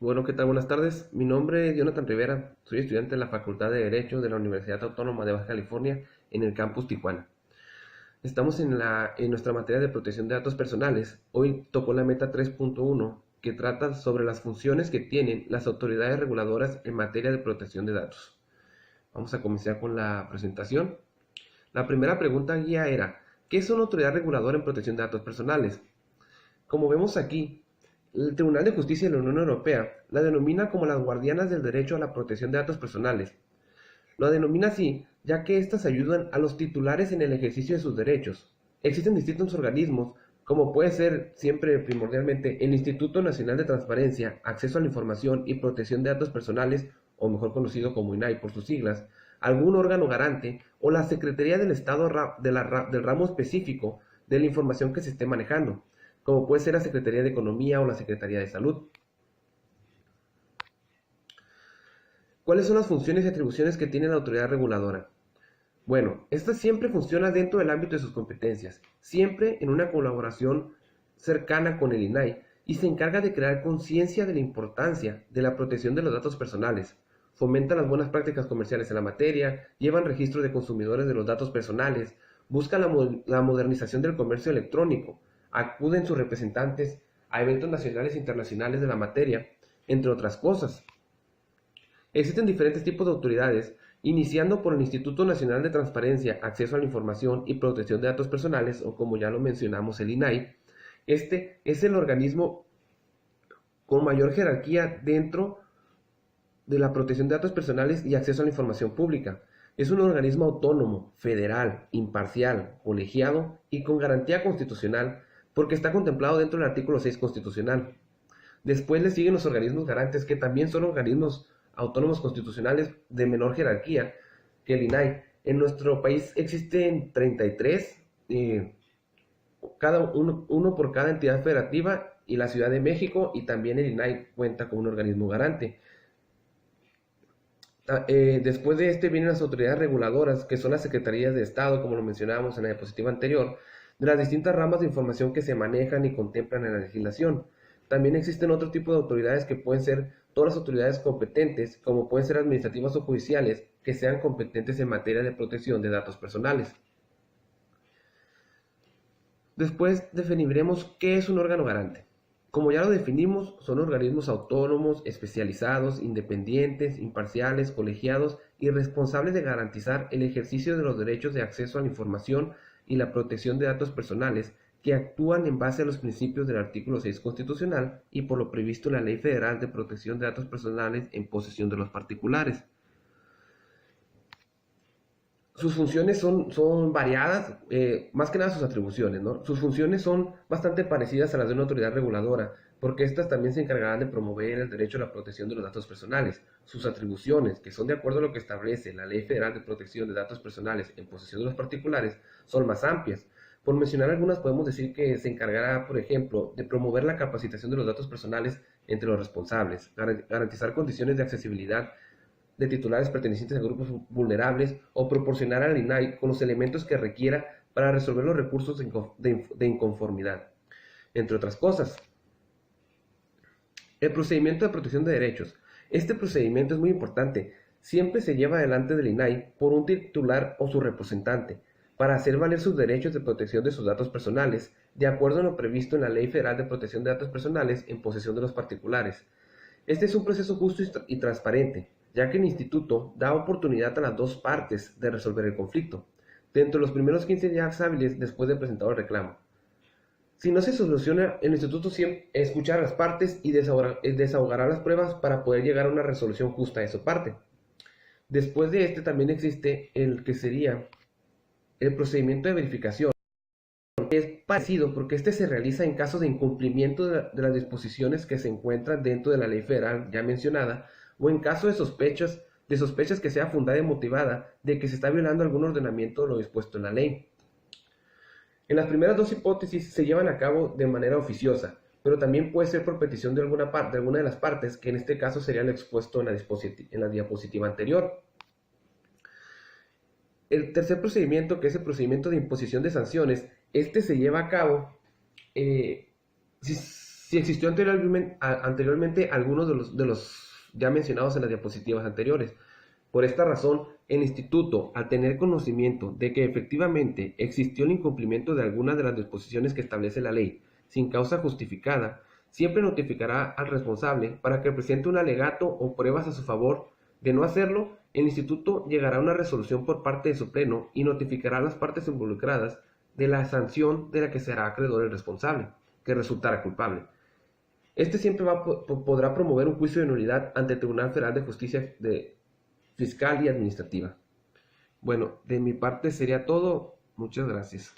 Bueno, ¿qué tal? Buenas tardes. Mi nombre es Jonathan Rivera. Soy estudiante de la Facultad de Derecho de la Universidad Autónoma de Baja California en el campus Tijuana. Estamos en nuestra materia de protección de datos personales. Hoy tocó la meta 3.1, que trata sobre las funciones que tienen las autoridades reguladoras en materia de protección de datos. Vamos a comenzar con la presentación. La primera pregunta guía era: ¿qué es una autoridad reguladora en protección de datos personales? Como vemos aquí, el Tribunal de Justicia de la Unión Europea la denomina como las guardianas del derecho a la protección de datos personales. Lo denomina así ya que éstas ayudan a los titulares en el ejercicio de sus derechos. Existen distintos organismos, como puede ser siempre primordialmente el Instituto Nacional de Transparencia, Acceso a la Información y Protección de Datos Personales, o mejor conocido como INAI por sus siglas, algún órgano garante o la Secretaría del Estado del ramo específico de la información que se esté manejando, como puede ser la Secretaría de Economía o la Secretaría de Salud. ¿Cuáles son las funciones y atribuciones que tiene la autoridad reguladora? Bueno, esta siempre funciona dentro del ámbito de sus competencias, siempre en una colaboración cercana con el INAI, y se encarga de crear conciencia de la importancia de la protección de los datos personales, fomenta las buenas prácticas comerciales en la materia, llevan registro de consumidores de los datos personales, busca la modernización del comercio electrónico, acuden sus representantes a eventos nacionales e internacionales de la materia, entre otras cosas. Existen diferentes tipos de autoridades, iniciando por el Instituto Nacional de Transparencia, Acceso a la Información y Protección de Datos Personales, o como ya lo mencionamos, el INAI. Este es el organismo con mayor jerarquía dentro de la protección de datos personales y acceso a la información pública. Es un organismo autónomo, federal, imparcial, colegiado y con garantía constitucional, porque está contemplado dentro del artículo 6 constitucional. Después le siguen los organismos garantes, que también son organismos autónomos constitucionales de menor jerarquía que el INAI. En nuestro país existen 33, uno por cada entidad federativa, y la Ciudad de México y también el INAI cuenta con un organismo garante. Después de este vienen las autoridades reguladoras, que son las secretarías de Estado, como lo mencionábamos en la diapositiva anterior, de las distintas ramas de información que se manejan y contemplan en la legislación. También existen otro tipo de autoridades que pueden ser todas las autoridades competentes, como pueden ser administrativas o judiciales, que sean competentes en materia de protección de datos personales. Después definiremos qué es un órgano garante. Como ya lo definimos, son organismos autónomos, especializados, independientes, imparciales, colegiados y responsables de garantizar el ejercicio de los derechos de acceso a la información y la protección de datos personales, que actúan en base a los principios del artículo 6 constitucional y por lo previsto en la Ley Federal de Protección de Datos Personales en posesión de los particulares. Sus funciones son variadas, más que nada sus atribuciones, ¿no? Sus funciones son bastante parecidas a las de una autoridad reguladora, porque estas también se encargarán de promover el derecho a la protección de los datos personales. Sus atribuciones, que son de acuerdo a lo que establece la Ley Federal de Protección de Datos Personales en posesión de los particulares, son más amplias. Por mencionar algunas, podemos decir que se encargará, por ejemplo, de promover la capacitación de los datos personales entre los responsables, garantizar condiciones de accesibilidad de titulares pertenecientes a grupos vulnerables, o proporcionar al INAI con los elementos que requiera para resolver los recursos de inconformidad, entre otras cosas. El procedimiento de protección de derechos. Este procedimiento es muy importante. Siempre se lleva adelante del INAI por un titular o su representante, para hacer valer sus derechos de protección de sus datos personales, de acuerdo a lo previsto en la Ley Federal de Protección de Datos Personales en posesión de los particulares. Este es un proceso justo y transparente, ya que el instituto da oportunidad a las dos partes de resolver el conflicto, dentro de los primeros 15 días hábiles después de presentado el reclamo. Si no se soluciona, el instituto siempre escuchará a las partes y desahogará las pruebas para poder llegar a una resolución justa de su parte. Después de este también existe el que sería el procedimiento de verificación. Es parecido porque este se realiza en caso de incumplimiento de las disposiciones que se encuentran dentro de la ley federal ya mencionada, o en caso de sospechas que sea fundada y motivada de que se está violando algún ordenamiento de lo dispuesto en la ley. En las primeras dos hipótesis se llevan a cabo de manera oficiosa, pero también puede ser por petición de alguna de las partes, que en este caso sería lo expuesto en la diapositiva anterior. El tercer procedimiento, que es el procedimiento de imposición de sanciones, este se lleva a cabo si si existió anteriormente algunos de los ya mencionados en las diapositivas anteriores. Por esta razón, el instituto, al tener conocimiento de que efectivamente existió el incumplimiento de alguna de las disposiciones que establece la ley sin causa justificada, siempre notificará al responsable para que presente un alegato o pruebas a su favor. De no hacerlo, el instituto llegará a una resolución por parte de su pleno y notificará a las partes involucradas de la sanción de la que será acreedor el responsable, que resultará culpable. Este siempre podrá promover un juicio de nulidad ante el Tribunal Federal de Justicia Fiscal y Administrativa. Bueno, de mi parte sería todo. Muchas gracias.